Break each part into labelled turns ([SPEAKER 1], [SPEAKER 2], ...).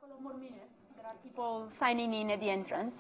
[SPEAKER 1] couple of more minutes. There are people signing in at the entrance.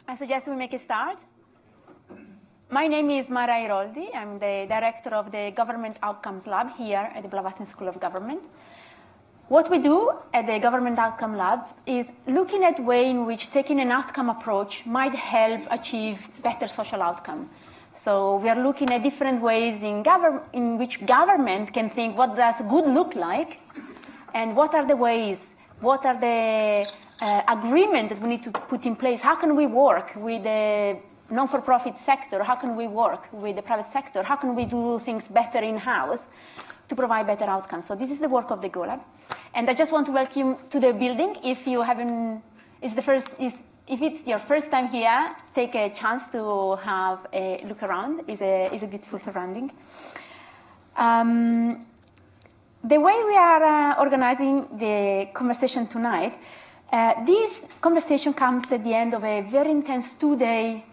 [SPEAKER 1] I suggest we make a start. My name is Mara Airoldi. I'm the director of the Government Outcomes Lab here at the Blavatnik School of Government. What we do at the Government Outcome Lab is looking at ways in which taking an outcome approach might help achieve better social outcome. So we are looking at different ways in which government can think, what does good look like, and what are the ways, what are the agreement that we need to put in place. How can we work with the non-for-profit sector? How can we work with the private sector? How can we do things better in-house to provide better outcomes? So this is the work of the GoLab. And I just want to welcome you to the building. If you haven't, if it's your first time here, take a chance to have a look around. It's a beautiful surrounding. The way we are organizing the conversation tonight, this conversation comes at the end of a very intense two-day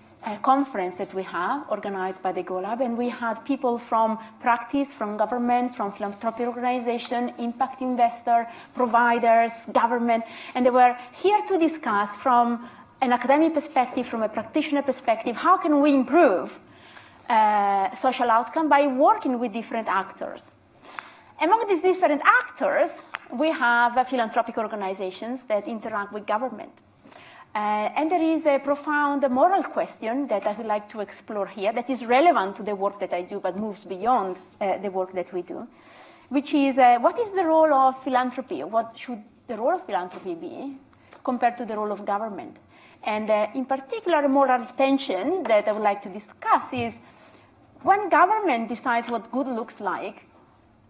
[SPEAKER 1] conference that we have organized by the GoLab, and we had people from practice, from government, from philanthropic organization, impact investor, providers, government, and they were here to discuss from an academic perspective, from a practitioner perspective, how can we improve social outcome by working with different actors. Among these different actors, we have philanthropic organizations that interact with government. And there is a profound moral question that I would like to explore here that is relevant to the work that I do but moves beyond the work that we do, which is what is the role of philanthropy? What should the role of philanthropy be compared to the role of government? And in particular, moral tension that I would like to discuss is when government decides what good looks like,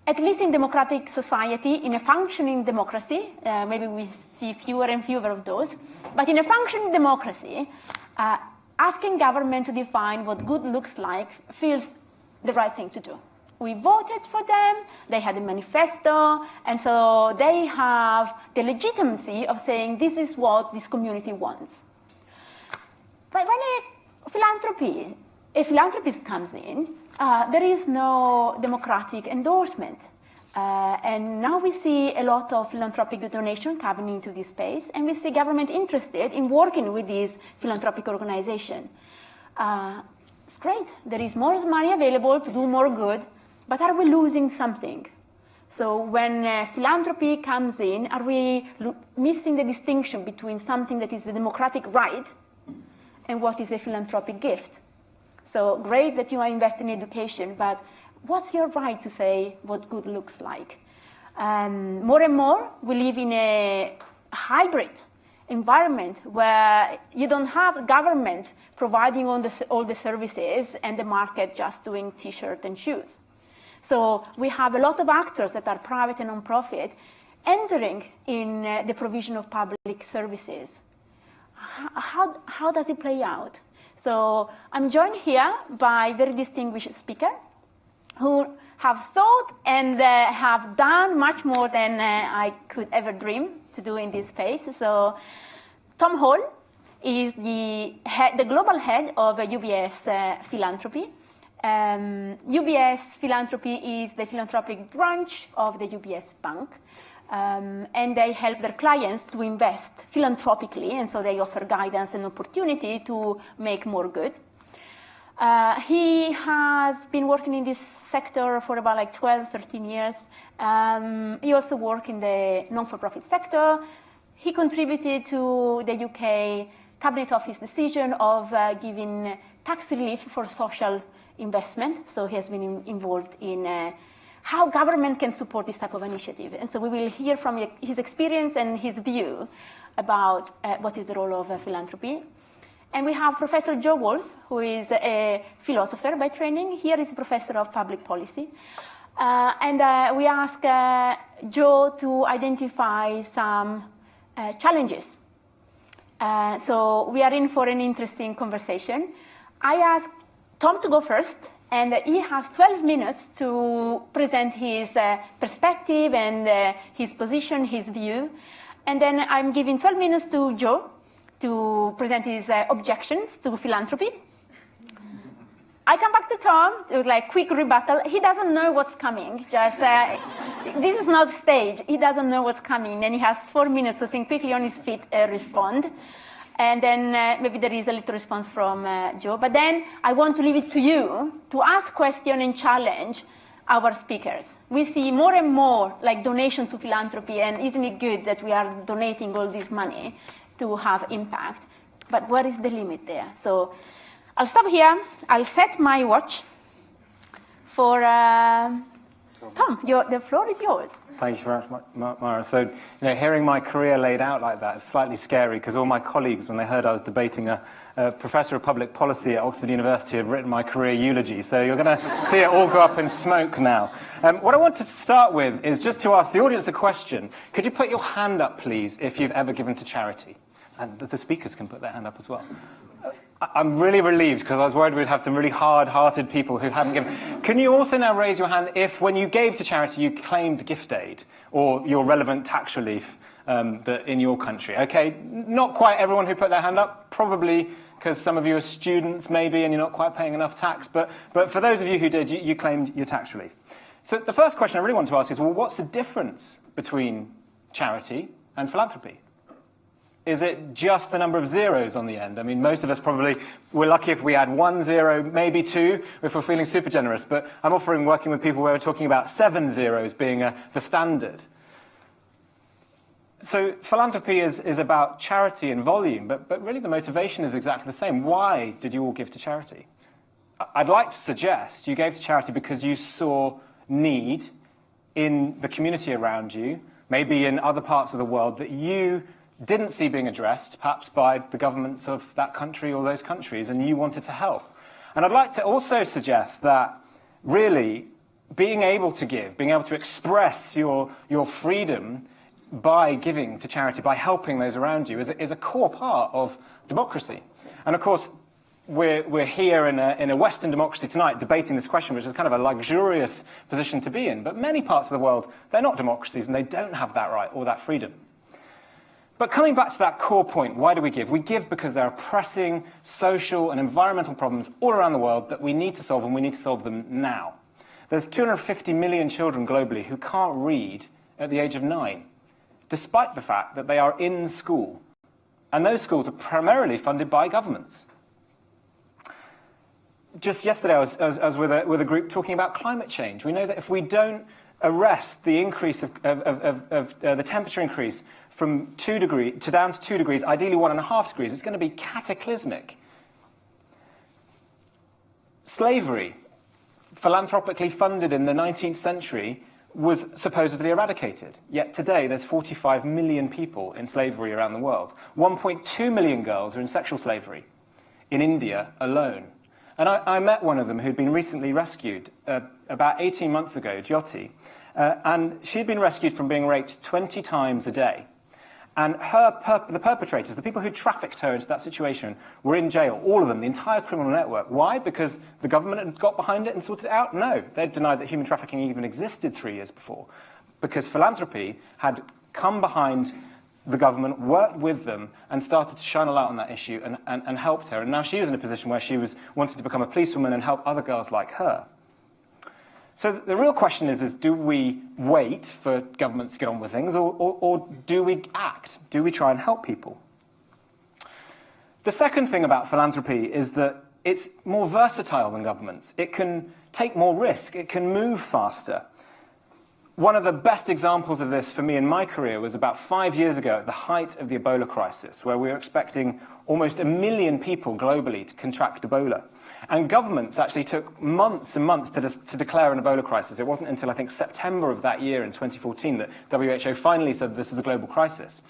[SPEAKER 1] at least in democratic society, in a functioning democracy, maybe we see fewer and fewer of those, but in a functioning democracy, asking government to define what good looks like feels the right thing to do. We voted for them, they had a manifesto, and so they have the legitimacy of saying this is what this community wants. But when a philanthropist comes in, there is no democratic endorsement. And now we see a lot of philanthropic donation coming into this space, and we see government interested in working with these philanthropic organizations. It's great. There is more money available to do more good, but are we losing something? So when philanthropy comes in, are we missing the distinction between something that is a democratic right and what is a philanthropic gift? So great that you are investing in education, but what's your right to say what good looks like? More and more, we live in a hybrid environment where you don't have government providing all the services and the market just doing T-shirt and shoes. So we have a lot of actors that are private and non-profit entering in the provision of public services. How does it play out? So I'm joined here by a very distinguished speaker who have thought and have done much more than I could ever dream to do in this space. So Tom Hall is the global head of UBS Philanthropy. UBS Philanthropy is the philanthropic branch of the UBS Bank. And they help their clients to invest philanthropically, and so they offer guidance and opportunity to make more good. He has been working in this sector for about like 12, 13 years. He also worked in the non-for-profit sector. He contributed to the UK Cabinet Office decision of giving tax relief for social investment. So he has been involved in how government can support this type of initiative. And so we will hear from his experience and his view about what is the role of philanthropy. And we have Professor Joe Wolff, who is a philosopher by training. Here is a professor of public policy. And we ask Joe to identify some challenges. So we are in for an interesting conversation. I asked Tom to go first, and he has 12 minutes to present his perspective and his position, his view. And then I'm giving 12 minutes to Joe to present his objections to philanthropy. I come back to Tom, it was like quick rebuttal. He doesn't know what's coming, just, this is not stage. He doesn't know what's coming, and he has 4 minutes to think quickly on his feet, respond. And then maybe there is a little response from Joe. But then I want to leave it to you to ask questions and challenge our speakers. We see more and more like donation to philanthropy, and isn't it good that we are donating all this money to have impact? But where is the limit there? So I'll stop here. I'll set my watch for Tom. The floor is yours.
[SPEAKER 2] Thank you very much, Mara. So, hearing my career laid out like that is slightly scary, because all my colleagues, when they heard I was debating a professor of public policy at Oxford University, have written my career eulogy. So you're going to see it all go up in smoke now. What I want to start with is just to ask the audience a question. Could you put your hand up, please, if you've ever given to charity? And the speakers can put their hand up as well. I'm really relieved, because I was worried we'd have some really hard-hearted people who hadn't given. Can you also now raise your hand if, when you gave to charity, you claimed gift aid or your relevant tax relief in your country? Okay, not quite everyone who put their hand up, probably because some of you are students maybe and you're not quite paying enough tax, but for those of you who did, you claimed your tax relief. So the first question I really want to ask is, well, what's the difference between charity and philanthropy? Is it just the number of zeros on the end? I mean, most of us probably, we're lucky if we add 1 0, maybe 2, if we're feeling super generous. But I'm offering working with people where we're talking about 7 zeros being the standard. So philanthropy is about charity and volume, but really the motivation is exactly the same. Why did you all give to charity? I'd like to suggest you gave to charity because you saw need in the community around you, maybe in other parts of the world, that you didn't see being addressed, perhaps by the governments of that country or those countries, and you wanted to help. And I'd like to also suggest that really being able to give, being able to express your freedom by giving to charity, by helping those around you, is a core part of democracy. And of course, we're here in a Western democracy tonight debating this question, which is kind of a luxurious position to be in. But many parts of the world, they're not democracies, and they don't have that right or that freedom. But coming back to that core point, why do we give? We give because there are pressing social and environmental problems all around the world that we need to solve, and we need to solve them now. There's 250 million children globally who can't read at the age of 9, despite the fact that they are in school. And those schools are primarily funded by governments. Just yesterday, I was with a group talking about climate change. We know that if we don't arrest the increase of the temperature increase from 2 degrees to down to 2 degrees, ideally 1.5 degrees, it's going to be cataclysmic. Slavery, philanthropically funded in the 19th century, was supposedly eradicated. Yet today, there's 45 million people in slavery around the world. 1.2 million girls are in sexual slavery in India alone. And I met one of them who'd been recently rescued about 18 months ago, Jyoti, and she'd been rescued from being raped 20 times a day. And the perpetrators, the people who trafficked her into that situation, were in jail, all of them, the entire criminal network. Why? Because the government had got behind it and sorted it out? No, they'd denied that human trafficking even existed 3 years before. Because philanthropy had come behind the government, worked with them, and started to shine a light on that issue and helped her. And now she was in a position where she was wanting to become a policewoman and help other girls like her. So the real question is do we wait for governments to get on with things, or do we act? Do we try and help people? The second thing about philanthropy is that it's more versatile than governments. It can take more risk. It can move faster. One of the best examples of this for me in my career was about 5 years ago at the height of the Ebola crisis, where we were expecting almost 1 million people globally to contract Ebola. And governments actually took months and months to declare an Ebola crisis. It wasn't until, I think, September of that year in 2014 that WHO finally said this is a global crisis.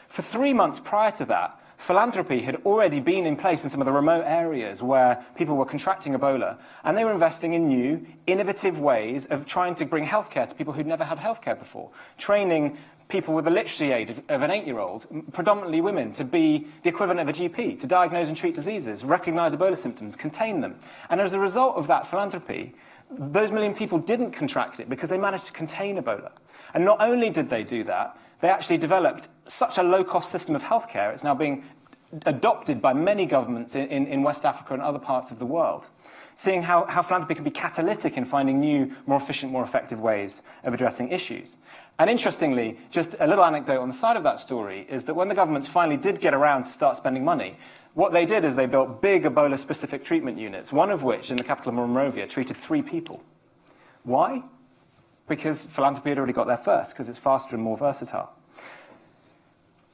[SPEAKER 2] For 3 months prior to that, philanthropy had already been in place in some of the remote areas where people were contracting Ebola, and they were investing in new, innovative ways of trying to bring healthcare to people who'd never had healthcare before, training people with the literacy age of an 8-year-old, predominantly women, to be the equivalent of a GP, to diagnose and treat diseases, recognize Ebola symptoms, contain them. And as a result of that philanthropy, those 1 million people didn't contract it because they managed to contain Ebola. And not only did they do that, they actually developed such a low-cost system of healthcare, it's now being adopted by many governments in West Africa and other parts of the world, seeing how philanthropy can be catalytic in finding new, more efficient, more effective ways of addressing issues. And interestingly, just a little anecdote on the side of that story is that when the governments finally did get around to start spending money, what they did is they built big Ebola-specific treatment units, one of which, in the capital of Monrovia, treated 3 people. Why? Because philanthropy had already got there first, because it's faster and more versatile.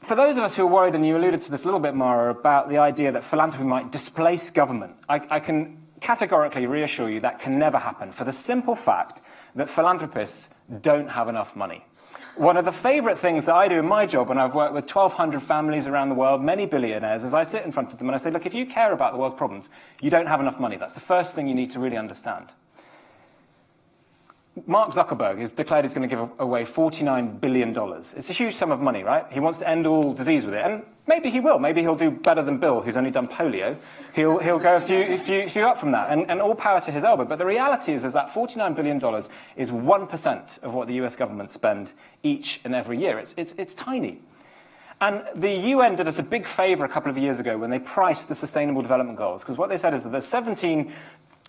[SPEAKER 2] For those of us who are worried, and you alluded to this a little bit, Mara, about the idea that philanthropy might displace government, I can categorically reassure you that can never happen, for the simple fact that philanthropists don't have enough money. One of the favourite things that I do in my job when I've worked with 1,200 families around the world, many billionaires, is I sit in front of them and I say, look, if you care about the world's problems, you don't have enough money. That's the first thing you need to really understand. Mark Zuckerberg has declared he's going to give away $49 billion. It's a huge sum of money, right? He wants to end all disease with it. And maybe he will. Maybe he'll do better than Bill, who's only done polio. He'll go a few up from that. And all power to his elbow. But the reality is that $49 billion is 1% of what the US government spend each and every year. It's tiny. And the UN did us a big favour a couple of years ago when they priced the Sustainable Development Goals. Because what they said is that there's 17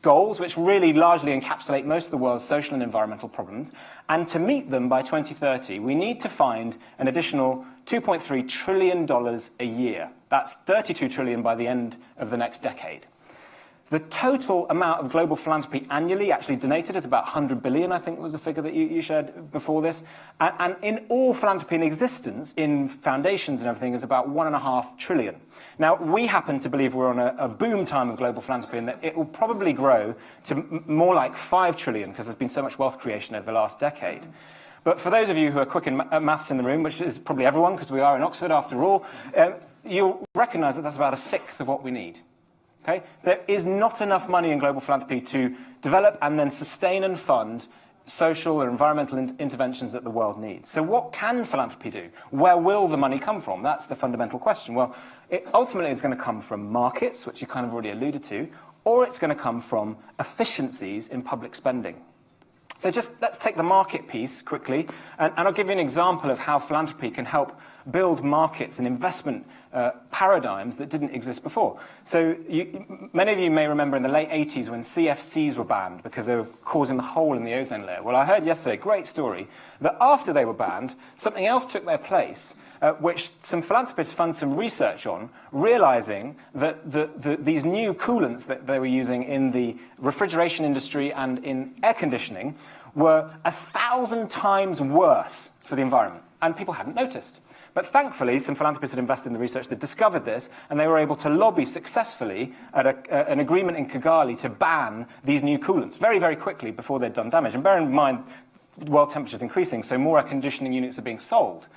[SPEAKER 2] goals, which really largely encapsulate most of the world's social and environmental problems. And to meet them by 2030, we need to find an additional $2.3 trillion a year. That's $32 trillion by the end of the next decade. The total amount of global philanthropy annually actually donated is about 100 billion, I think was the figure that you shared before this. And in all philanthropy in existence, in foundations and everything, is about 1.5 trillion. Now, we happen to believe we're on a boom time of global philanthropy and that it will probably grow to more like 5 trillion because there's been so much wealth creation over the last decade. But for those of you who are quick in maths in the room, which is probably everyone because we are in Oxford after all, you'll recognise that that's about 1/6 of what we need. Okay? There is not enough money in global philanthropy to develop and then sustain and fund social or environmental interventions that the world needs. So what can philanthropy do? Where will the money come from? That's the fundamental question. Well, it ultimately is going to come from markets, which you kind of already alluded to, or it's going to come from efficiencies in public spending. So just let's take the market piece quickly, and I'll give you an example of how philanthropy can help build markets and investment paradigms that didn't exist before. So many of you may remember in the late 80s when CFCs were banned because they were causing the hole in the ozone layer. Well, I heard yesterday, great story, that after they were banned, something else took their place, which some philanthropists fund some research on, realizing that these new coolants that they were using in the refrigeration industry and in air conditioning were 1,000 times worse for the environment, and people hadn't noticed. But thankfully, some philanthropists had invested in the research that discovered this, and they were able to lobby successfully at an agreement in Kigali to ban these new coolants very, very quickly before they'd done damage. And bear in mind, world temperature is increasing, so more air conditioning units are being sold.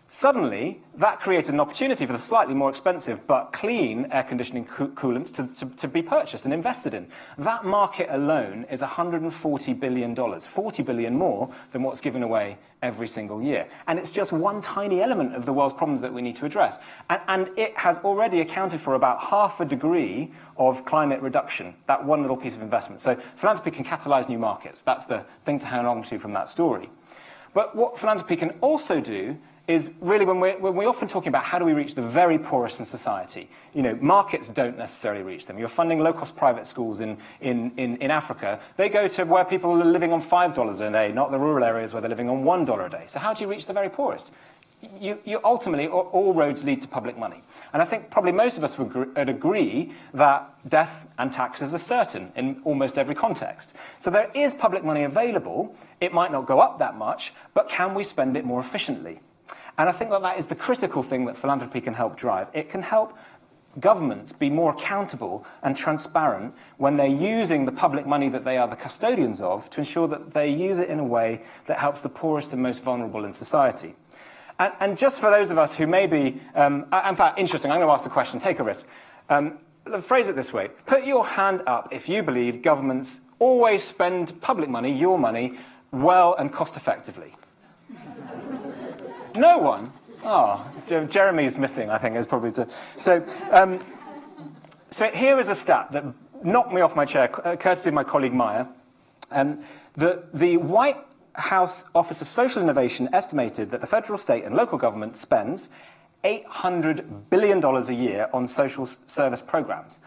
[SPEAKER 2] Suddenly, that created an opportunity for the slightly more expensive but clean air conditioning coolants to be purchased and invested in. That market alone is $140 billion, 40 billion more than what's given away every single year. And it's just one tiny element of the world's problems that we need to address. And it has already accounted for about half a degree of climate reduction, that one little piece of investment. So philanthropy can catalyze new markets. That's the thing to hang on to from that story. But what philanthropy can also do is really when we're often talking about how do we reach the very poorest in society. You know, markets don't necessarily reach them. You're funding low-cost private schools in Africa. They go to where people are living on $5 a day, not the rural areas where they're living on $1 a day. So how do you reach the very poorest? You ultimately, all roads lead to public money. And I think probably most of us would agree that death and taxes are certain in almost every context. So there is public money available. It might not go up that much, but can we spend it more efficiently? And I think that is the critical thing that philanthropy can help drive. It can help governments be more accountable and transparent when they're using the public money that they are the custodians of to ensure that they use it in a way that helps the poorest and most vulnerable in society. And just for those of us who may be, in fact, interesting, I'm going to ask the question, take a risk. Phrase it this way. Put your hand up if you believe governments always spend public money, your money, well and cost effectively. No one? Oh, Jeremy's missing, I think, is probably so here is a stat that knocked me off my chair, courtesy of my colleague Maya. The White House Office of Social Innovation estimated that the federal, state and local government spends $800 billion a year on social service programs.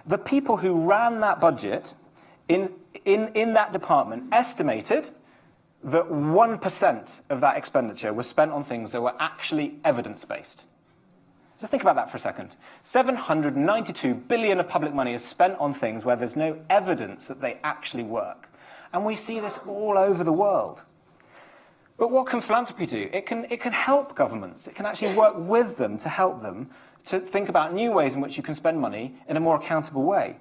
[SPEAKER 2] The people who ran that budget in that department estimated that 1% of that expenditure was spent on things that were actually evidence-based. Just think about that for a second. $792 billion of public money is spent on things where there's no evidence that they actually work. And we see this all over the world. But what can philanthropy do? It can help governments. It can actually work with them to help them to think about new ways in which you can spend money in a more accountable way.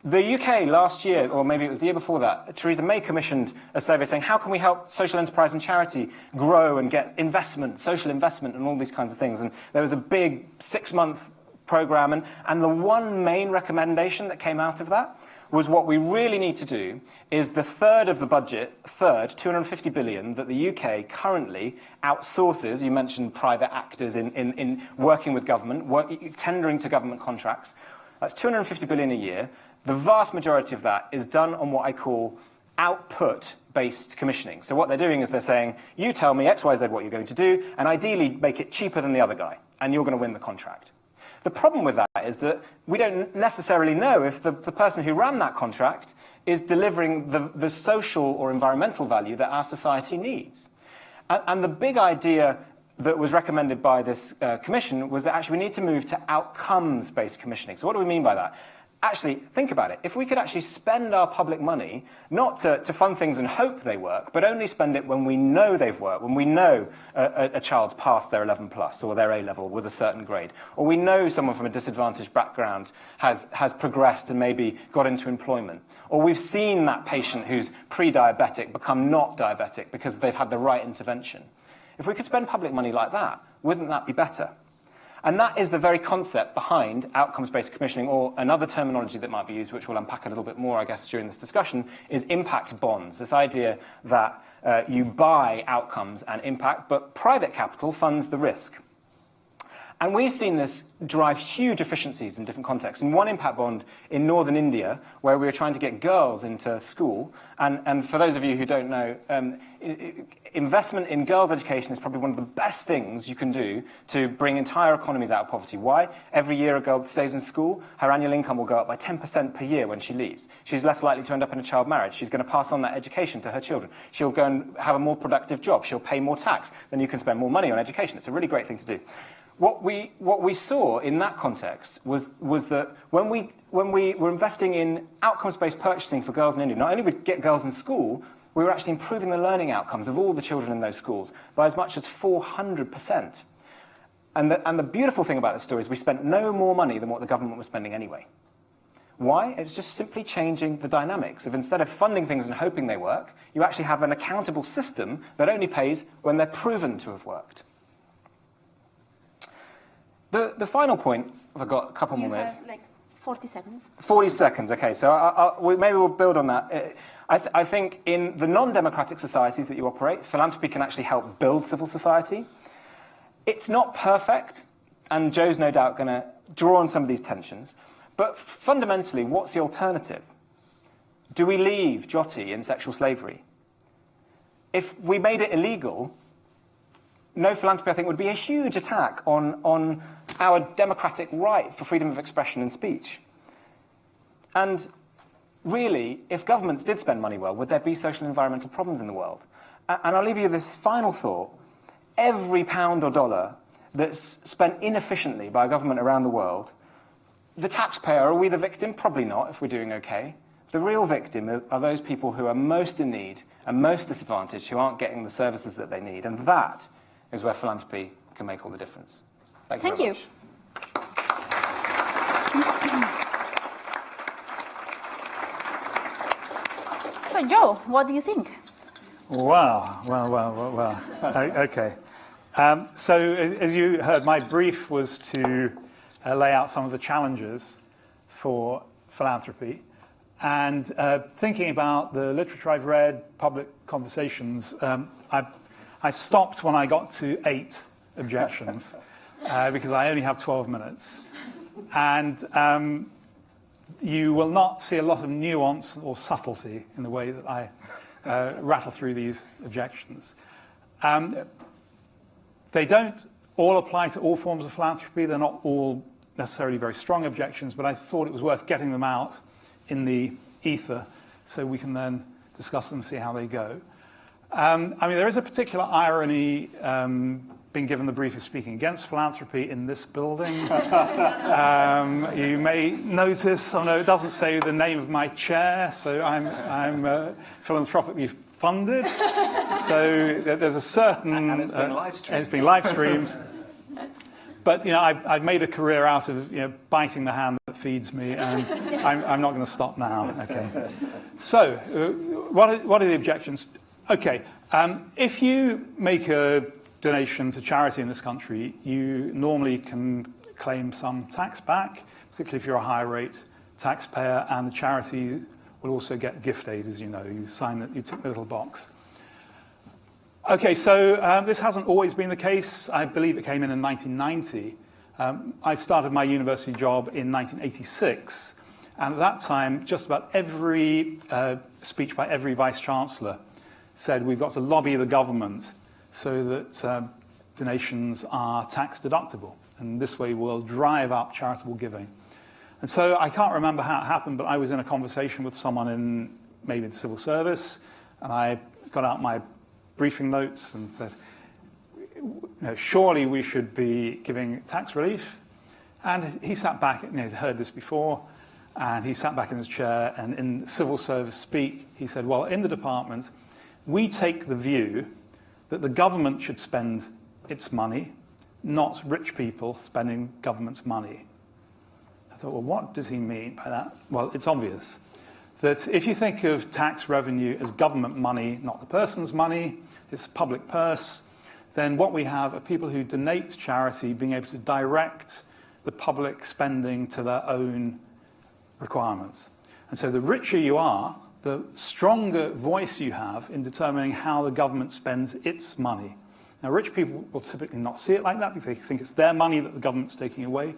[SPEAKER 2] The UK last year, or maybe it was the year before that, Theresa May commissioned a survey saying, how can we help social enterprise and charity grow and get investment, social investment, and all these kinds of things? And there was a big 6-month program, and the one main recommendation that came out of that was what we really need to do is the third of the budget, $250 billion, that the UK currently outsources. You mentioned private actors in working with government, tendering to government contracts. That's $250 billion a year. The vast majority of that is done on what I call output-based commissioning. So what they're doing is they're saying, you tell me X, Y, Z what you're going to do, and ideally make it cheaper than the other guy, and you're going to win the contract. The problem with that is that we don't necessarily know if the person who ran that contract is delivering the social or environmental value that our society needs. And the big idea that was recommended by this commission was that actually we need to move to outcomes-based commissioning. So what do we mean by that? Actually, think about it. If we could actually spend our public money, not to fund things and hope they work, but only spend it when we know they've worked, when we know a child's passed their 11 plus or their A-level with a certain grade, or we know someone from a disadvantaged background has progressed and maybe got into employment, or we've seen that patient who's pre-diabetic become not diabetic because they've had the right intervention. If we could spend public money like that, wouldn't that be better? And that is the very concept behind outcomes-based commissioning, or another terminology that might be used, which we'll unpack a little bit more, I guess, during this discussion, is impact bonds. This idea that you buy outcomes and impact, but private capital funds the risk. And we've seen this drive huge efficiencies in different contexts. In one impact bond in northern India, where we were trying to get girls into school, and for those of you who don't know, investment in girls' education is probably one of the best things you can do to bring entire economies out of poverty. Why? Every year a girl stays in school, her annual income will go up by 10% per year when she leaves. She's less likely to end up in a child marriage. She's going to pass on that education to her children. She'll go and have a more productive job. She'll pay more tax. Then you can spend more money on education. It's a really great thing to do. What we saw in that context was that when we were investing in outcomes-based purchasing for girls in India, not only would we get girls in school, we were actually improving the learning outcomes of all the children in those schools by as much as 400%. And the beautiful thing about this story is we spent no more money than what the government was spending anyway. Why? It's just simply changing the dynamics of instead of funding things and hoping they work, you actually have an accountable system that only pays when they're proven to have worked. The final point, I've got a couple more minutes.
[SPEAKER 1] Have like 40 seconds.
[SPEAKER 2] 40 seconds, okay. So maybe we'll build on that. I think in the non-democratic societies that you operate, philanthropy can actually help build civil society. It's not perfect, and Joe's no doubt going to draw on some of these tensions. But fundamentally, what's the alternative? Do we leave Jyoti in sexual slavery? If we made it illegal, no philanthropy, I think, would be a huge attack on our democratic right for freedom of expression and speech. And really, if governments did spend money well, would there be social and environmental problems in the world? And I'll leave you this final thought. Every pound or dollar that's spent inefficiently by a government around the world, the taxpayer, are we the victim? Probably not, if we're doing okay. The real victim are those people who are most in need and most disadvantaged, who aren't getting the services that they need. And that is where philanthropy can make all the difference. Thank you very much.
[SPEAKER 1] So, Joe, what do you think?
[SPEAKER 3] Wow. Okay. So, as you heard, my brief was to lay out some of the challenges for philanthropy. And thinking about the literature I've read, public conversations, I stopped when I got to 8 objections because I only have 12 minutes. And you will not see a lot of nuance or subtlety in the way that I rattle through these objections. They don't all apply to all forms of philanthropy. They're not all necessarily very strong objections, but I thought it was worth getting them out in the ether so we can then discuss them and see how they go. I mean, there is a particular irony being given the brief of speaking against philanthropy in this building. You may notice, oh no, it doesn't say the name of my chair, so I'm philanthropically funded. So there's a certain...
[SPEAKER 2] And it's been live streamed.
[SPEAKER 3] It's been live streamed. But, you know, I've made a career out of, you know, biting the hand that feeds me, and I'm not going to stop now. Okay. So, what are the objections? Okay. If you make a donation to charity in this country, you normally can claim some tax back, particularly if you're a higher rate taxpayer, and the charity will also get gift aid, as you know. You sign that, you tick the little box. Okay, so this hasn't always been the case. I believe it came in 1990. I started my university job in 1986, and at that time, just about every speech by every vice-chancellor said we've got to lobby the government so that donations are tax-deductible, and this way we'll drive up charitable giving. And so I can't remember how it happened, but I was in a conversation with someone in maybe the civil service, and I got out my briefing notes and said, you know, surely we should be giving tax relief. And he sat back, you know, he'd heard this before, and he sat back in his chair, and in civil service speak, he said, well, in the department, we take the view that the government should spend its money, not rich people spending government's money. I thought, well, what does he mean by that? Well, it's obvious that if you think of tax revenue as government money, not the person's money, it's a public purse, then what we have are people who donate to charity being able to direct the public spending to their own requirements. And so the richer you are, the stronger voice you have in determining how the government spends its money. Now, rich people will typically not see it like that because they think it's their money that the government's taking away.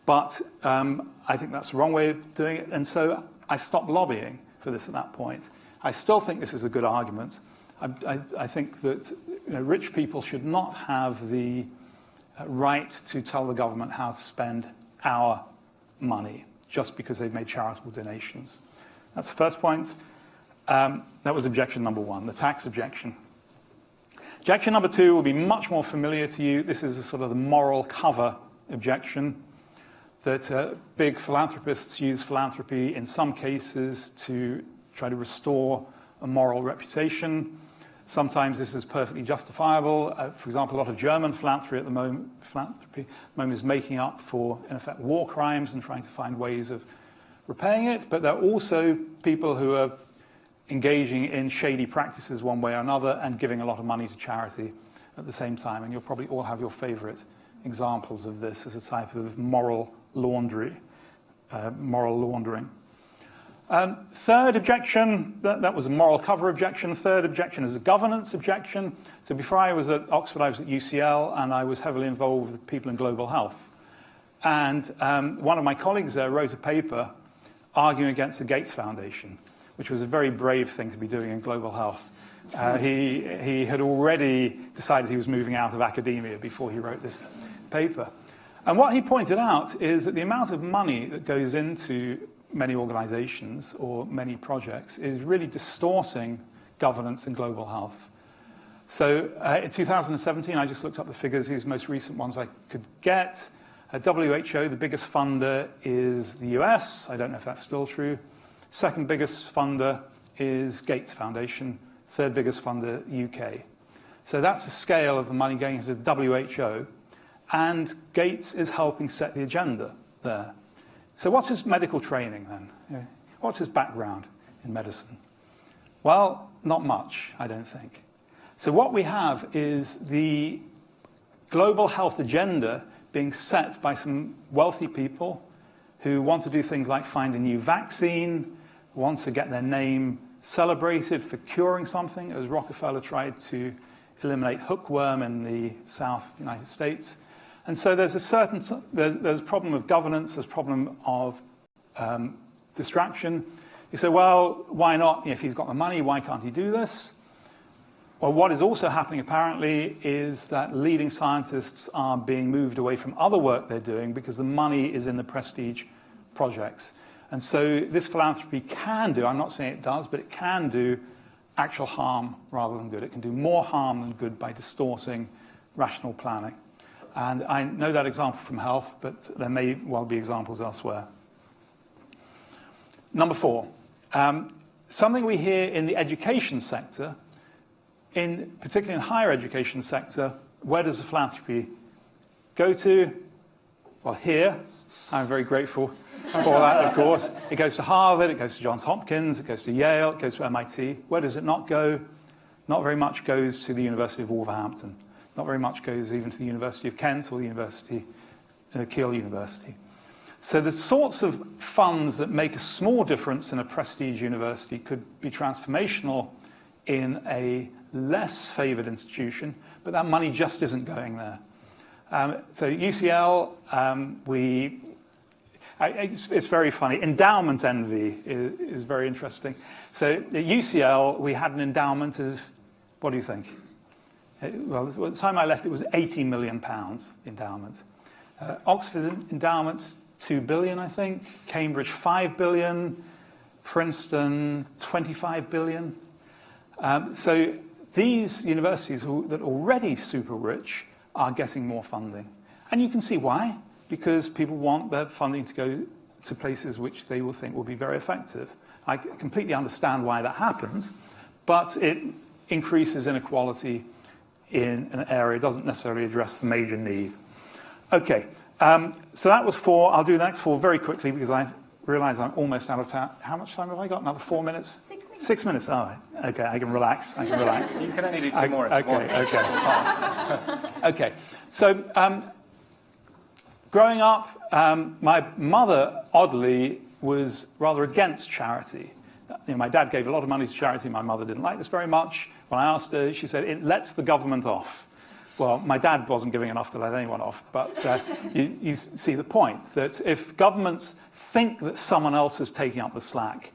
[SPEAKER 3] But I think that's the wrong way of doing it. And so I stopped lobbying for this at that point. I still think this is a good argument. I think that, you know, rich people should not have the right to tell the government how to spend our money just because they've made charitable donations. That's the first point. That was objection number 1, the tax objection. Objection number 2 will be much more familiar to you. This is a sort of the moral cover objection, that big philanthropists use philanthropy in some cases to try to restore a moral reputation. Sometimes this is perfectly justifiable. For example, a lot of German philanthropy at the moment is making up for, in effect, war crimes and trying to find ways of repaying it, but there are also people who are engaging in shady practices one way or another and giving a lot of money to charity at the same time. And you'll probably all have your favorite examples of this as a type of moral laundering. Third objection, that was a moral cover objection. Third objection is a governance objection. So before I was at Oxford, I was at UCL, and I was heavily involved with people in global health. And one of my colleagues there wrote a paper arguing against the Gates Foundation, which was a very brave thing to be doing in global health. He had already decided he was moving out of academia before he wrote this paper. And what he pointed out is that the amount of money that goes into many organizations or many projects is really distorting governance in global health. So in 2017, I just looked up the figures, these most recent ones I could get. WHO, the biggest funder is the US. I don't know if that's still true. Second biggest funder is Gates Foundation. Third biggest funder, UK. So that's the scale of the money going into the WHO. And Gates is helping set the agenda there. So what's his medical training then? What's his background in medicine? Well, not much, I don't think. So what we have is the global health agenda being set by some wealthy people who want to do things like find a new vaccine, want to get their name celebrated for curing something, as Rockefeller tried to eliminate hookworm in the South United States. And so there's a problem of governance, there's a problem of distraction. You say, well, why not? If he's got the money, why can't he do this? Well, what is also happening apparently is that leading scientists are being moved away from other work they're doing because the money is in the prestige projects. And so this philanthropy can do, I'm not saying it does, but it can do actual harm rather than good. It can do more harm than good by distorting rational planning. And I know that example from health, but there may well be examples elsewhere. Number 4, something we hear in the education sector, particularly in the higher education sector, where does the philanthropy go to? Well, here, I'm very grateful for that, of course. It goes to Harvard, it goes to Johns Hopkins, it goes to Yale, it goes to MIT. Where does it not go? Not very much goes to the University of Wolverhampton. Not very much goes even to the University of Kent or the University, Keele University. So the sorts of funds that make a small difference in a prestige university could be transformational in a less favoured institution, but that money just isn't going there. So UCL, it's very funny. Endowment envy is very interesting. So at UCL, we had an endowment of, what do you think? Well, at the time I left, it was £80 million endowment. Oxford's endowment, 2 billion, I think. Cambridge, 5 billion. Princeton, 25 billion. So these universities that are already super rich are getting more funding. And you can see why. Because people want their funding to go to places which they will think will be very effective. I completely understand why that happens, but it increases inequality in an area. It doesn't necessarily address the major need. Okay, so that was 4. I'll do the next 4 very quickly because I realize I'm almost out of time. How much time have I got? Another 4 minutes?
[SPEAKER 1] 6 minutes.
[SPEAKER 3] 6 minutes, all right. Okay, I can relax.
[SPEAKER 2] You can only do 2 more if you want.
[SPEAKER 3] Okay. Okay, so growing up, my mother, oddly, was rather against charity. My dad gave a lot of money to charity. My mother didn't like this very much. When I asked her, she said, it lets the government off. Well, my dad wasn't giving enough to let anyone off, but you see the point, that if governments think that someone else is taking up the slack,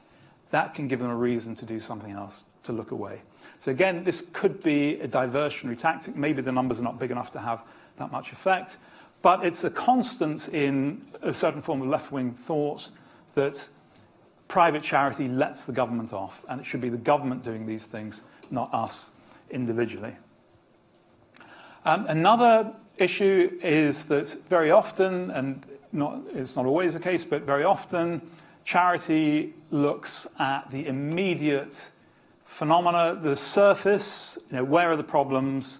[SPEAKER 3] that can give them a reason to do something else, to look away. So again, this could be a diversionary tactic. Maybe the numbers are not big enough to have that much effect. But it's a constant in a certain form of left-wing thought that private charity lets the government off, and it should be the government doing these things, not us individually. Another issue is that very often, and it's not always the case, but very often, charity looks at the immediate phenomena, the surface, where are the problems,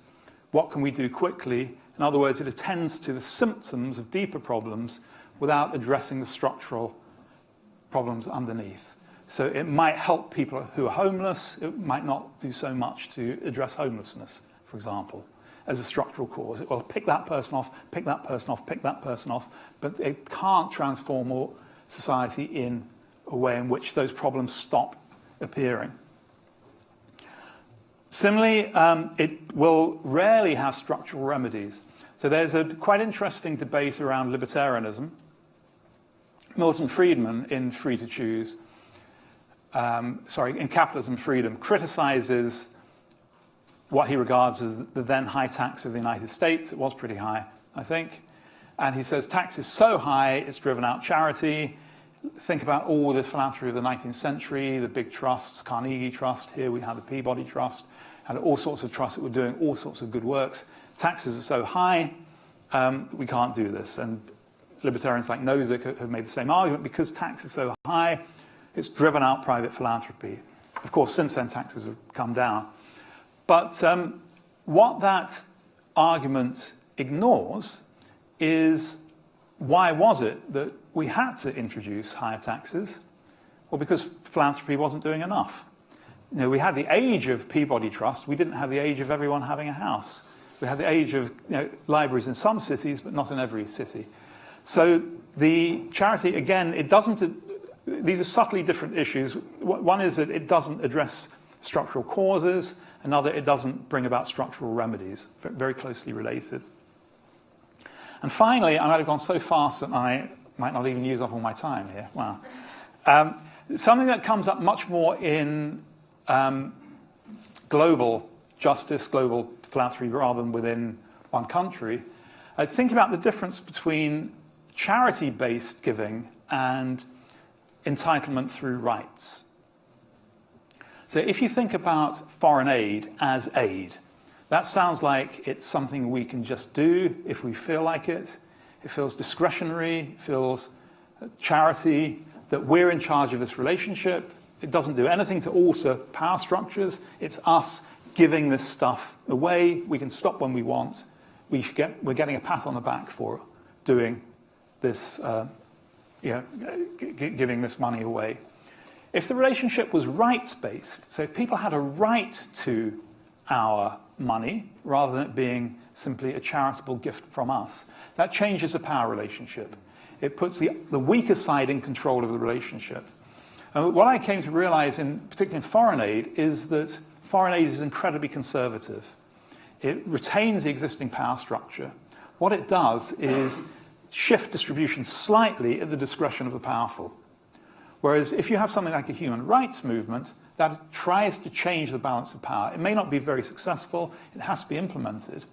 [SPEAKER 3] what can we do quickly? In other words, it attends to the symptoms of deeper problems without addressing the structural problems underneath. So it might help people who are homeless. It might not do so much to address homelessness, for example, as a structural cause. It will pick that person off, pick that person off, pick that person off, but it can't transform society in a way in which those problems stop appearing. Similarly, it will rarely have structural remedies. So there's a quite interesting debate around libertarianism. Milton Friedman in Free to Choose, in Capitalism and Freedom, criticizes what he regards as the then high tax of the United States. It was pretty high, I think. And he says tax is so high, it's driven out charity. Think about all the philanthropy of the 19th century, the big trusts, Carnegie Trust, here we have the Peabody Trust, and all sorts of trusts that were doing all sorts of good works. Taxes are so high, we can't do this. And libertarians like Nozick have made the same argument. Because tax is so high, it's driven out private philanthropy. Of course, since then, taxes have come down. But what that argument ignores is, why was it that we had to introduce higher taxes? Well, because philanthropy wasn't doing enough. You know, we had the age of Peabody Trust. We didn't have the age of everyone having a house. We had the age of libraries in some cities, but not in every city. So the charity, again, it doesn't. These are subtly different issues. One is that it doesn't address structural causes. Another, it doesn't bring about structural remedies. Very closely related. And finally, I might have gone so fast that I might not even use up all my time here. Wow. Something that comes up much more in global justice, global philanthropy, rather than within one country. Think about the difference between charity-based giving and entitlement through rights. So if you think about foreign aid as aid, that sounds like it's something we can just do if we feel like it. It feels discretionary, it feels charity, that we're in charge of this relationship. It doesn't do anything to alter power structures. It's us giving this stuff away. We can stop when we want. We're getting a pat on the back for doing this, giving this money away. If the relationship was rights-based, so if people had a right to our money, rather than it being simply a charitable gift from us, that changes the power relationship. It puts the weaker side in control of the relationship. And what I came to realize, particularly in foreign aid, is that foreign aid is incredibly conservative. It retains the existing power structure. What it does is shift distribution slightly at the discretion of the powerful. Whereas if you have something like a human rights movement that tries to change the balance of power, it may not be very successful, it has to be implemented.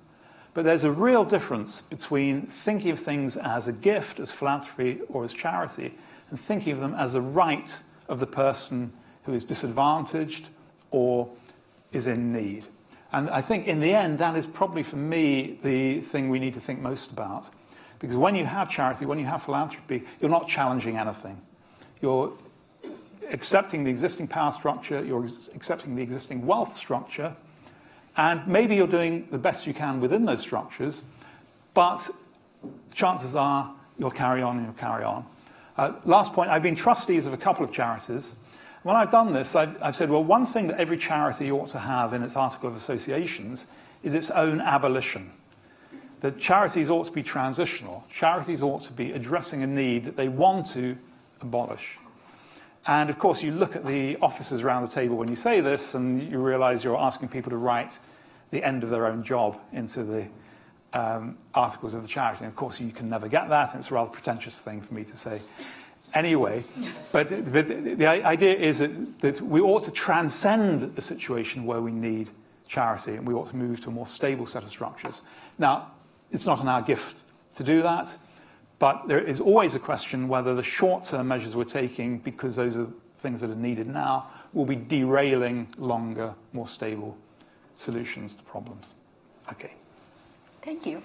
[SPEAKER 3] But there's a real difference between thinking of things as a gift, as philanthropy, or as charity, and thinking of them as a right of the person who is disadvantaged or is in need. And I think in the end, that is probably for me the thing we need to think most about. Because when you have charity, when you have philanthropy, you're not challenging anything. You're accepting the existing power structure, you're accepting the existing wealth structure, and maybe you're doing the best you can within those structures, but chances are you'll carry on and you'll carry on. Last point, I've been trustees of a couple of charities. When I've done this, I've said, well, one thing that every charity ought to have in its article of associations is its own abolition. That charities ought to be transitional. Charities ought to be addressing a need that they want to abolish. And of course, you look at the officers around the table when you say this, and you realize you're asking people to write the end of their own job into the articles of the charity. And of course, you can never get that, and it's a rather pretentious thing for me to say anyway. But the idea is that we ought to transcend the situation where we need charity, and we ought to move to a more stable set of structures. Now, it's not in our gift to do that, but there is always a question whether the short-term measures we're taking, because those are things that are needed now, will be derailing longer, more stable solutions to problems. Okay.
[SPEAKER 1] Thank you.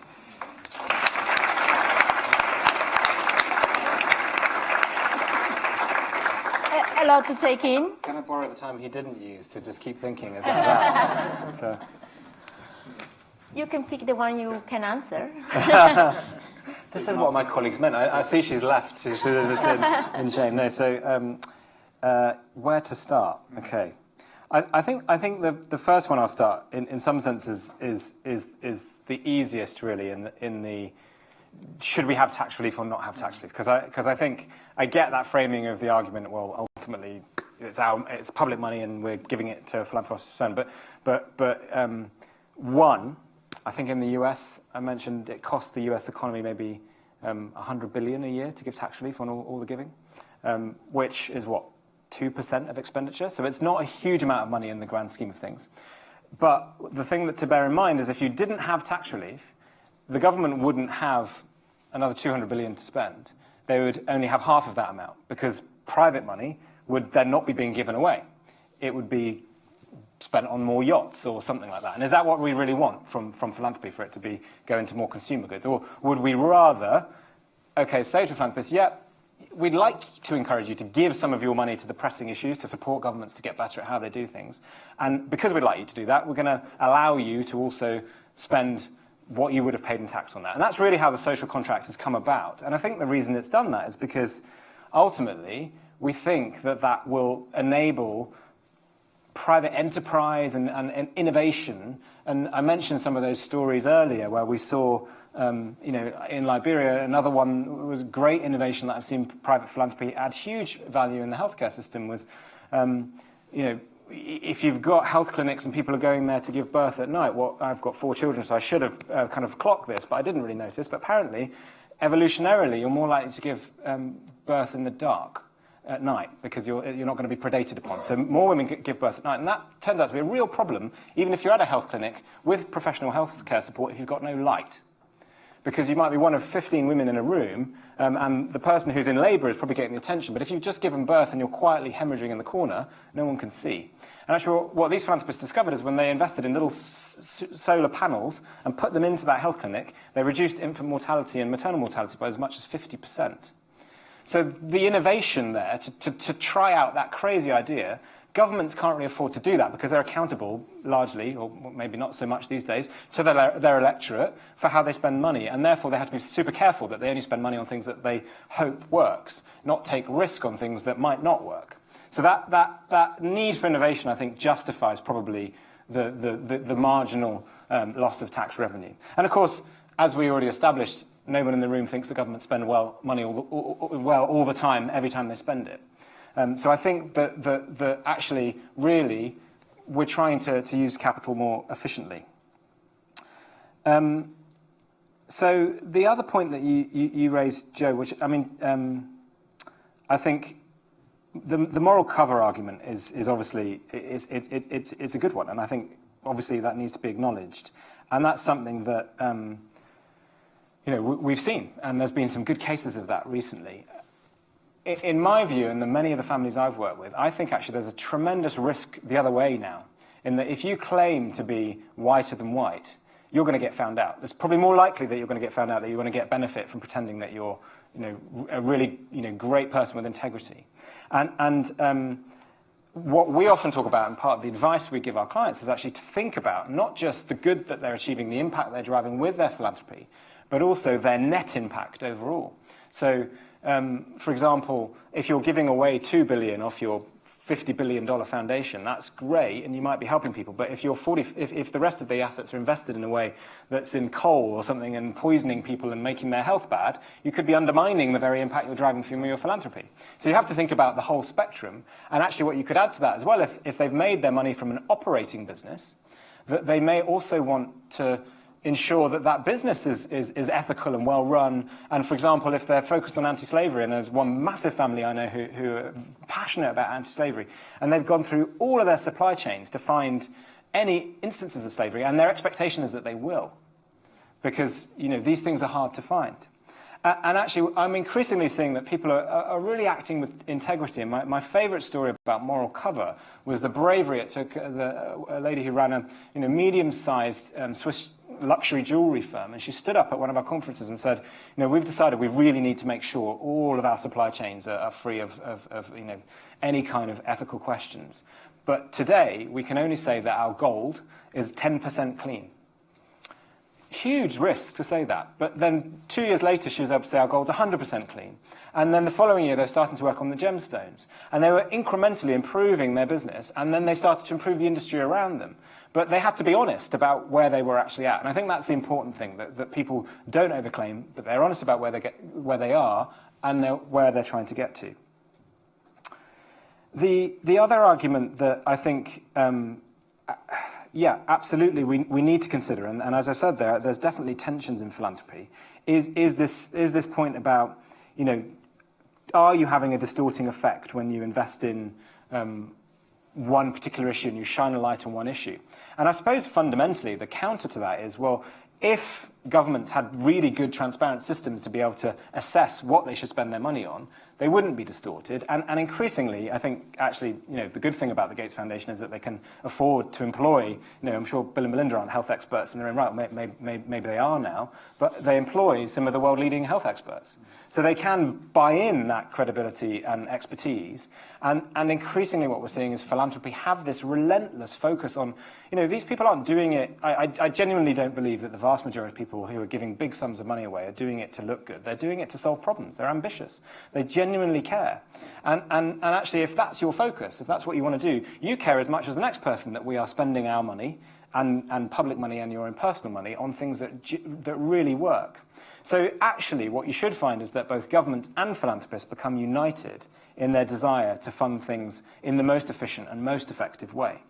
[SPEAKER 1] A lot to take in.
[SPEAKER 2] Can I borrow the time he didn't use to just keep thinking? Is that
[SPEAKER 1] You can pick the one you can answer.
[SPEAKER 2] This is what my colleagues meant. I see she's left. She's in shame. No, so where to start? Okay. I think the first one I'll start, in some sense, is the easiest, really, in the should we have tax relief or not have tax relief? Because I think I get that framing of the argument, well, ultimately, it's public money and we're giving it to philanthropists. But one, I think in the US, I mentioned it costs the US economy maybe 100 billion a year to give tax relief on all the giving, which is what, 2% of expenditure? So it's not a huge amount of money in the grand scheme of things. But the thing that to bear in mind is if you didn't have tax relief, the government wouldn't have another 200 billion to spend. They would only have half of that amount because private money would then not be being given away. It would be spent on more yachts or something like that. And is that what we really want from philanthropy, for it to go into more consumer goods? Or would we rather, okay, say to philanthropists, yeah, we'd like to encourage you to give some of your money to the pressing issues, to support governments to get better at how they do things. And because we'd like you to do that, we're going to allow you to also spend what you would have paid in tax on that. And that's really how the social contract has come about. And I think the reason it's done that is because ultimately we think that that will enable private enterprise and innovation. And I mentioned some of those stories earlier where we saw, in Liberia, another one was great innovation that I've seen private philanthropy add huge value in the healthcare system was, if you've got health clinics and people are going there to give birth at night, well, I've got 4 children, so I should have kind of clocked this, but I didn't really notice. But apparently, evolutionarily, you're more likely to give birth in the dark at night because you're not going to be predated upon. So more women give birth at night, and that turns out to be a real problem, even if you're at a health clinic with professional health care support, if you've got no light. Because you might be one of 15 women in a room, and the person who's in labour is probably getting the attention. But if you've just given birth and you're quietly hemorrhaging in the corner, no one can see. And actually, what these philanthropists discovered is when they invested in little solar panels and put them into that health clinic, they reduced infant mortality and maternal mortality by as much as 50%. So the innovation there to try out that crazy idea, governments can't really afford to do that because they're accountable largely, or maybe not so much these days, to their electorate for how they spend money. And therefore they have to be super careful that they only spend money on things that they hope works, not take risk on things that might not work. So that need for innovation, I think, justifies probably the marginal loss of tax revenue. And of course, as we already established, no one in the room thinks the government spend money all the time, every time they spend it. So I think that actually, really, we're trying to use capital more efficiently. So the other point that you raised, Joe, which, I mean, I think the moral cover argument is obviously, it's a good one. And I think, obviously, that needs to be acknowledged. And that's something that, we've seen. And there's been some good cases of that recently. In my view, and many of the families I've worked with, I think actually there's a tremendous risk the other way now, in that if you claim to be whiter than white, you're going to get found out. It's probably more likely that you're going to get found out, that you're going to get benefit from pretending that you're, a really, great person with integrity. And what we often talk about, and part of the advice we give our clients, is actually to think about not just the good that they're achieving, the impact they're driving with their philanthropy, but also their net impact overall. So, for example, if you're giving away $2 billion off your $50 billion foundation, that's great, and you might be helping people. But if if the rest of the assets are invested in a way that's in coal or something and poisoning people and making their health bad, you could be undermining the very impact you're driving from your philanthropy. So you have to think about the whole spectrum. And actually, what you could add to that as well, if they've made their money from an operating business, that they may also want to ensure that that business is ethical and well run. And for example, if they're focused on anti-slavery, and there's one massive family I know who are passionate about anti-slavery, and they've gone through all of their supply chains to find any instances of slavery, and their expectation is that they will, because these things are hard to find. And actually, I'm increasingly seeing that people are really acting with integrity. And my favourite story about moral cover was the bravery it took a lady who ran a medium-sized Swiss luxury jewellery firm. And she stood up at one of our conferences and said, we've decided we really need to make sure all of our supply chains are free of any kind of ethical questions. But today, we can only say that our gold is 10% clean. huge risk to say that. But then 2 years later, she was able to say our goal's 100% clean. And then the following year, they're starting to work on the gemstones. And they were incrementally improving their business, and then they started to improve the industry around them. But they had to be honest about where they were actually at. And I think that's the important thing, that people don't overclaim, that they're honest about where they are and where they're trying to get to. The other argument that I think, yeah, absolutely, we need to consider, and as I said there's definitely tensions in philanthropy, is this point about, you know, are you having a distorting effect when you invest in one particular issue and you shine a light on one issue? And I suppose fundamentally the counter to that is, well, if governments had really good transparent systems to be able to assess what they should spend their money on, they wouldn't be distorted. And increasingly, I think, actually, you know, the good thing about the Gates Foundation is that they can afford to employ, you know, I'm sure Bill and Melinda aren't health experts in their own right, maybe they are now, but they employ some of the world-leading health experts. So they can buy in that credibility and expertise. And increasingly what we're seeing is philanthropy have this relentless focus on, you know, these people aren't doing it. I genuinely don't believe that the vast majority of people who are giving big sums of money away are doing it to look good. They're doing it to solve problems. They're ambitious. They genuinely care. And actually, if that's your focus, if that's what you want to do, you care as much as the next person that we are spending our money and public money and your own personal money on things that really work. So actually, what you should find is that both governments and philanthropists become united in their desire to fund things in the most efficient and most effective way.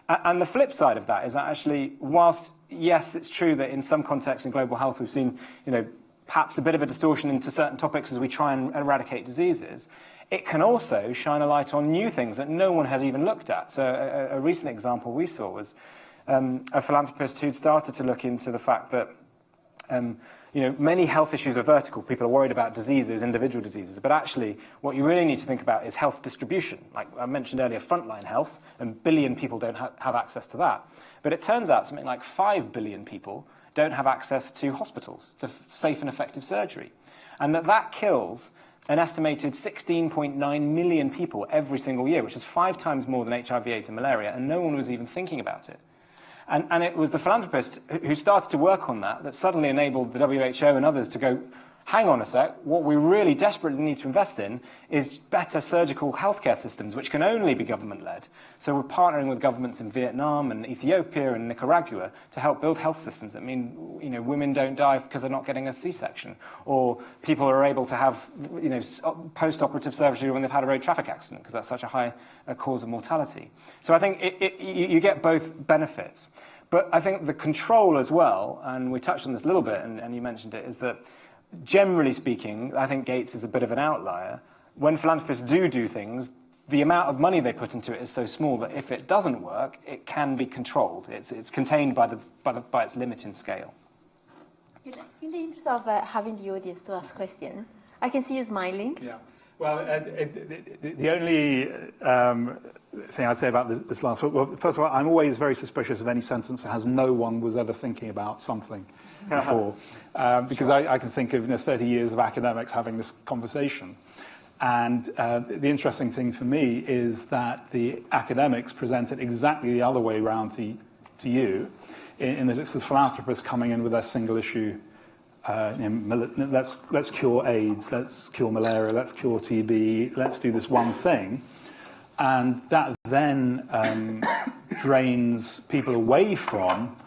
[SPEAKER 2] And the flip side of that is that actually, whilst, yes, it's true that in some contexts in global health we've seen, you know, perhaps a bit of a distortion into certain topics as we try and eradicate diseases, it can also shine a light on new things that no one had even looked at. So a recent example we saw was a philanthropist who'd started to look into the fact that you know, many health issues are vertical. People are worried about diseases, individual diseases. But actually, what you really need to think about is health distribution. Like I mentioned earlier, frontline health, and 1 billion people don't have access to that. But it turns out something like 5 billion people don't have access to hospitals, to safe and effective surgery. And that kills an estimated 16.9 million people every single year, which is 5 times more than HIV, AIDS, and malaria, and no one was even thinking about it. And it was the philanthropist who started to work on that suddenly enabled the WHO and others to go, hang on a sec, what we really desperately need to invest in is better surgical healthcare systems, which can only be government-led. So we're partnering with governments in Vietnam and Ethiopia and Nicaragua to help build health systems that mean, you know, women don't die because they're not getting a C-section, or people are able to have, you know, post-operative surgery when they've had a road traffic accident because that's such a high cause of mortality. So I think you get both benefits. But I think the control as well, and we touched on this a little bit, and you mentioned it, is that generally speaking, I think Gates is a bit of an outlier. When philanthropists do things, the amount of money they put into it is so small that if it doesn't work, it can be controlled. It's contained by its limit in scale.
[SPEAKER 1] In the interest of having the audience to ask questions, I can see you smiling.
[SPEAKER 3] Yeah. Well, the only thing I'd say about this last one, well, first of all, I'm always very suspicious of any sentence that has no one was ever thinking about something before, because I can think of 30 years of academics having this conversation. And the interesting thing for me is that the academics present it exactly the other way around to you, in that it's the philanthropists coming in with their single issue. Let's cure AIDS, let's cure malaria, let's cure TB, let's do this one thing. And that then drains people away from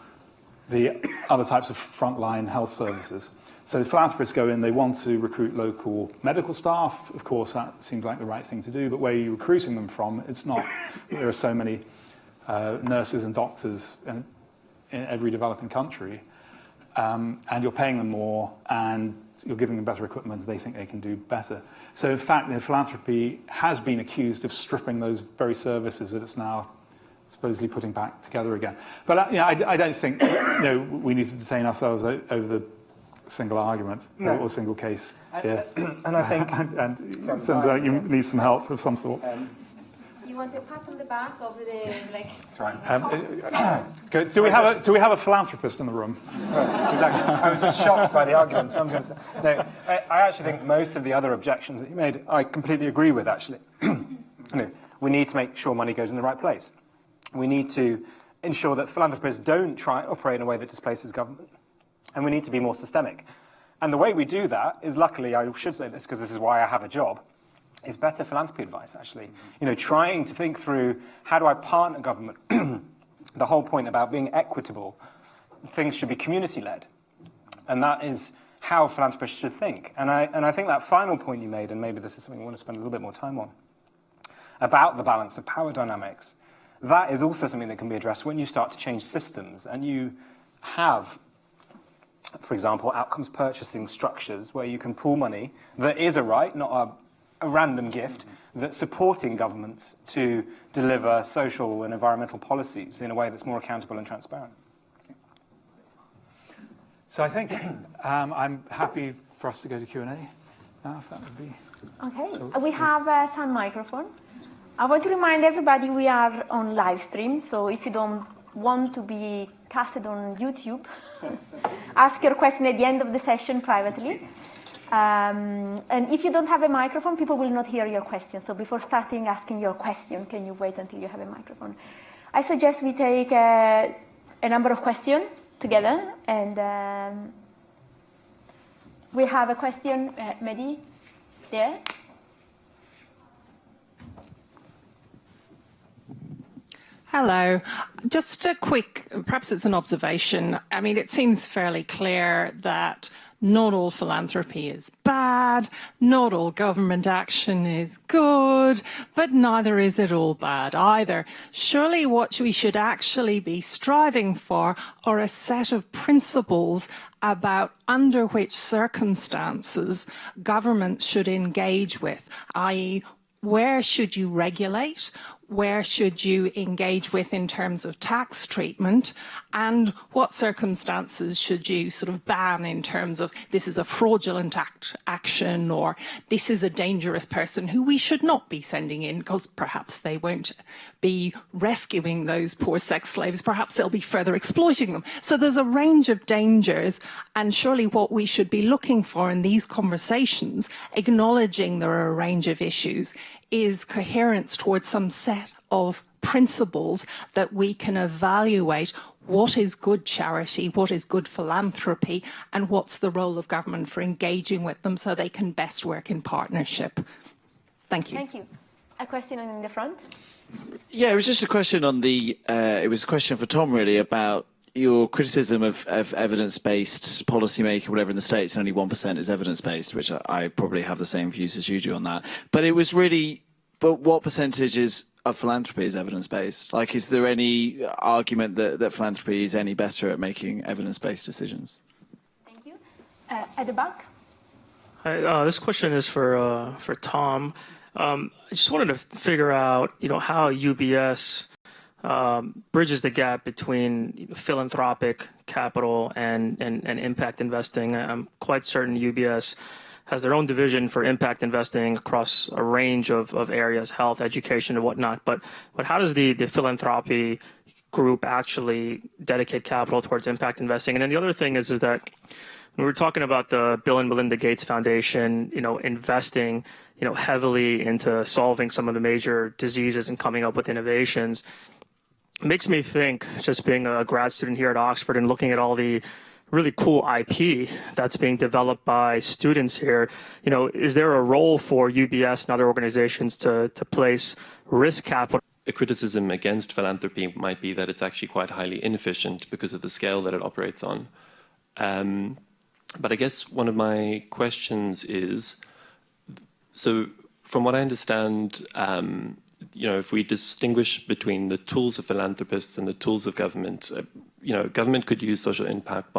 [SPEAKER 3] the other types of frontline health services. So the philanthropists go in, they want to recruit local medical staff. Of course, that seems like the right thing to do, but where are you recruiting them from? It's not. There are so many nurses and doctors in every developing country. And you're paying them more, and you're giving them better equipment, they think they can do better. So in fact, philanthropy has been accused of stripping those very services that it's now supposedly putting back together again. But I don't think we need to detain ourselves over the single argument or single case here.
[SPEAKER 2] And I think...
[SPEAKER 3] and it seems like you need some help of some sort.
[SPEAKER 1] Do you want a pat on the back of the, like...
[SPEAKER 2] That's right.
[SPEAKER 3] Do we have a philanthropist in the room?
[SPEAKER 2] Exactly. I was just shocked by the argument. So I'm going to say, no, I actually think most of the other objections that you made, I completely agree with, actually. We need to make sure money goes in the right place. We need to ensure that philanthropists don't try and operate in a way that displaces government. And we need to be more systemic. And the way we do that is, luckily, I should say this because this is why I have a job, is better philanthropy advice, actually. You know, trying to think through, how do I partner government? The whole point about being equitable, things should be community-led. And that is how philanthropists should think. And I think that final point you made, and maybe this is something we want to spend a little bit more time on, about the balance of power dynamics, that is also something that can be addressed when you start to change systems and you have, for example, outcomes purchasing structures where you can pool money that is a right, not a random gift, that's supporting governments to deliver social and environmental policies in a way that's more accountable and transparent.
[SPEAKER 3] So I think I'm happy for us to go to Q&A now, if that would be...
[SPEAKER 1] Okay, we have some microphone. I want to remind everybody we are on live stream, so if you don't want to be casted on YouTube, ask your question at the end of the session privately. And if you don't have a microphone, people will not hear your question. So before starting asking your question, can you wait until you have a microphone? I suggest we take a number of questions together. And we have a question, Mehdi, there.
[SPEAKER 4] Hello. Just a quick, perhaps it's an observation. I mean, it seems fairly clear that not all philanthropy is bad, not all government action is good, but neither is it all bad either. Surely what we should actually be striving for are a set of principles about under which circumstances governments should engage with, i.e., where should you regulate? Where should you engage with in terms of tax treatment? And what circumstances should you sort of ban in terms of this is a fraudulent action or this is a dangerous person who we should not be sending in because perhaps they won't be rescuing those poor sex slaves. Perhaps they'll be further exploiting them. So there's a range of dangers, and surely what we should be looking for in these conversations, acknowledging there are a range of issues, is coherence towards some set of principles that we can evaluate what is good charity, what is good philanthropy, and what's the role of government for engaging with them so they can best work in partnership. Thank you.
[SPEAKER 1] Thank you. A question in the front?
[SPEAKER 5] Yeah, it was just a question on the, it was a question for Tom really about your criticism of evidence-based policymaking, whatever, in the States, and only 1% is evidence-based, which I probably have the same views as you do on that. But it was really, but what percentage of philanthropy is evidence-based? Like, is there any argument that philanthropy is any better at making evidence-based decisions?
[SPEAKER 1] Thank you. At the back?
[SPEAKER 6] Hi, this question is for Tom. I just wanted to figure out, how UBS bridges the gap between philanthropic capital and impact investing. I'm quite certain UBS has their own division for impact investing across a range of areas, health, education, and whatnot. But how does the philanthropy group actually dedicate capital towards impact investing? And then the other thing is that when we're talking about the Bill and Melinda Gates Foundation, investing, heavily into solving some of the major diseases and coming up with innovations, makes me think, just being a grad student here at Oxford and looking at all the really cool IP that's being developed by students here, is there a role for UBS and other organizations to place risk capital?
[SPEAKER 7] The criticism against philanthropy might be that it's actually quite highly inefficient because of the scale that it operates on. But I guess one of my questions is, so from what I understand, if we distinguish between the tools of philanthropists and the tools of government, government could use social impact